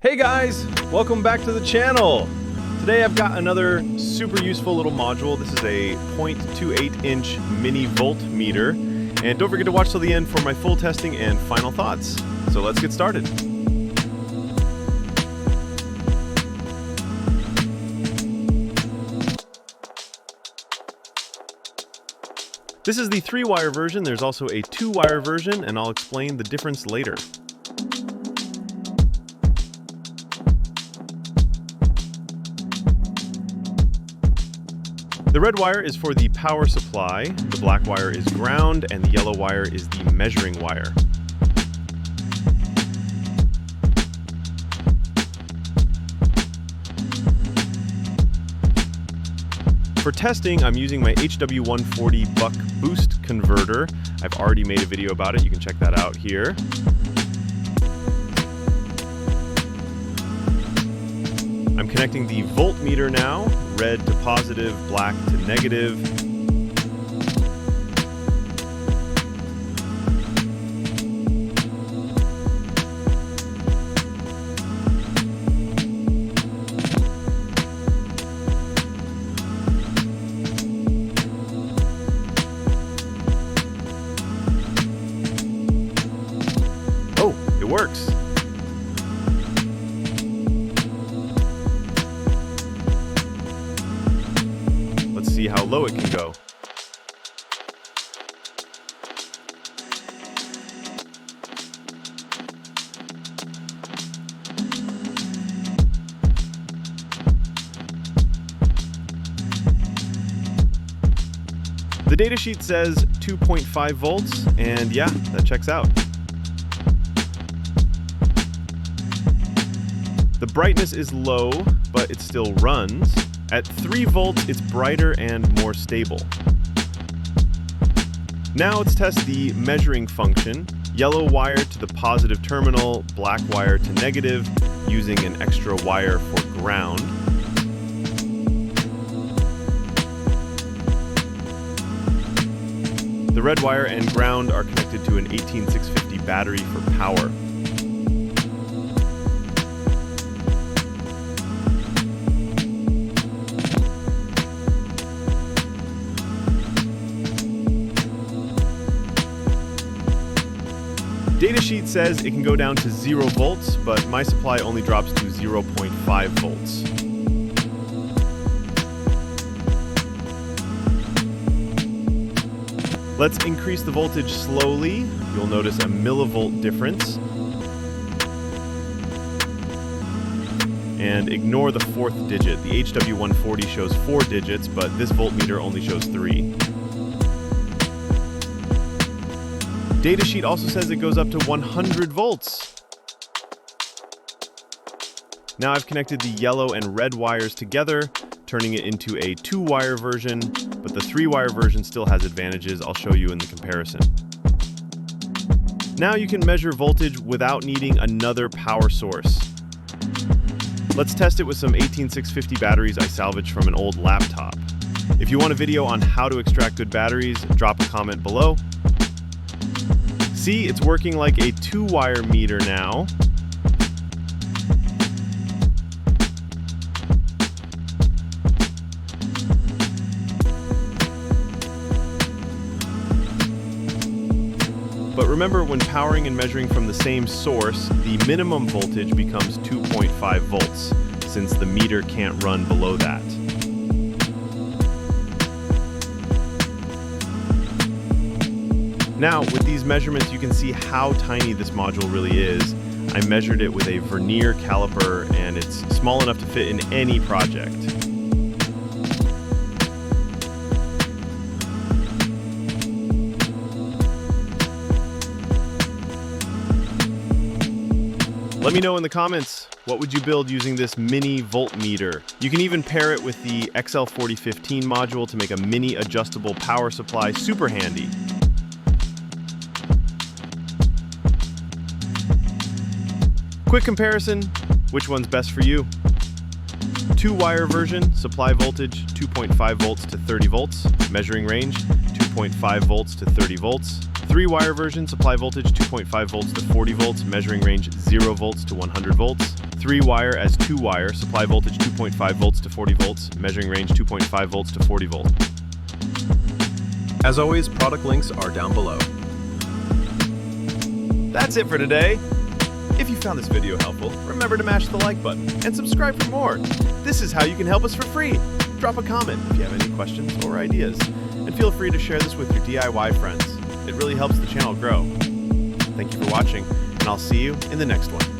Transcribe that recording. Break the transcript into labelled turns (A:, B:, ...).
A: Hey guys, welcome back to the channel. Today I've got another super useful little module. This is a 0.28 inch mini voltmeter. And don't forget to watch till the end for my full testing and final thoughts. So let's get started. This is the 3-wire version. There's also a 2-wire version, and I'll explain the difference later. The red wire is for the power supply, the black wire is ground, and the yellow wire is the measuring wire. For testing, I'm using my HW140 buck boost converter. I've already made a video about it, you can check that out here. I'm connecting the voltmeter now, red to positive, black to negative. Oh, it works. Let's see how low it can go. The datasheet says 2.5 volts, and yeah, that checks out. The brightness is low, but it still runs. At 3 volts, it's brighter and more stable. Now let's test the measuring function. Yellow wire to the positive terminal, black wire to negative, using an extra wire for ground. The red wire and ground are connected to an 18650 battery for power. Datasheet says it can go down to 0 volts, but my supply only drops to 0.5 volts. Let's increase the voltage slowly. You'll notice a millivolt difference. And ignore the 4th digit. The HW140 shows 4 digits, but this voltmeter only shows 3. Datasheet also says it goes up to 100 volts. Now I've connected the yellow and red wires together, turning it into a 2-wire version, but the 3-wire version still has advantages I'll show you in the comparison. Now you can measure voltage without needing another power source. Let's test it with some 18650 batteries I salvaged from an old laptop. If you want a video on how to extract good batteries, drop a comment below. See, it's working like a 2-wire meter now. But remember, when powering and measuring from the same source, the minimum voltage becomes 2.5 volts, since the meter can't run below that. Now, with these measurements, you can see how tiny this module really is. I measured it with a vernier caliper, and it's small enough to fit in any project. Let me know in the comments, what would you build using this mini voltmeter? You can even pair it with the XL4015 module to make a mini adjustable power supply super handy. Quick comparison, which one's best for you? 2-wire version, supply voltage 2.5 volts to 30 volts, measuring range 2.5 volts to 30 volts. 3-wire version, supply voltage 2.5 volts to 40 volts, measuring range 0 volts to 100 volts. 3-wire as 2-wire, supply voltage 2.5 volts to 40 volts, measuring range 2.5 volts to 40 volts.
B: As always, product links are down below.
A: That's it for today. If you found this video helpful, remember to mash the like button and subscribe for more. This is how you can help us for free. Drop a comment if you have any questions or ideas, and feel free to share this with your DIY friends. It really helps the channel grow. Thank you for watching, and I'll see you in the next one.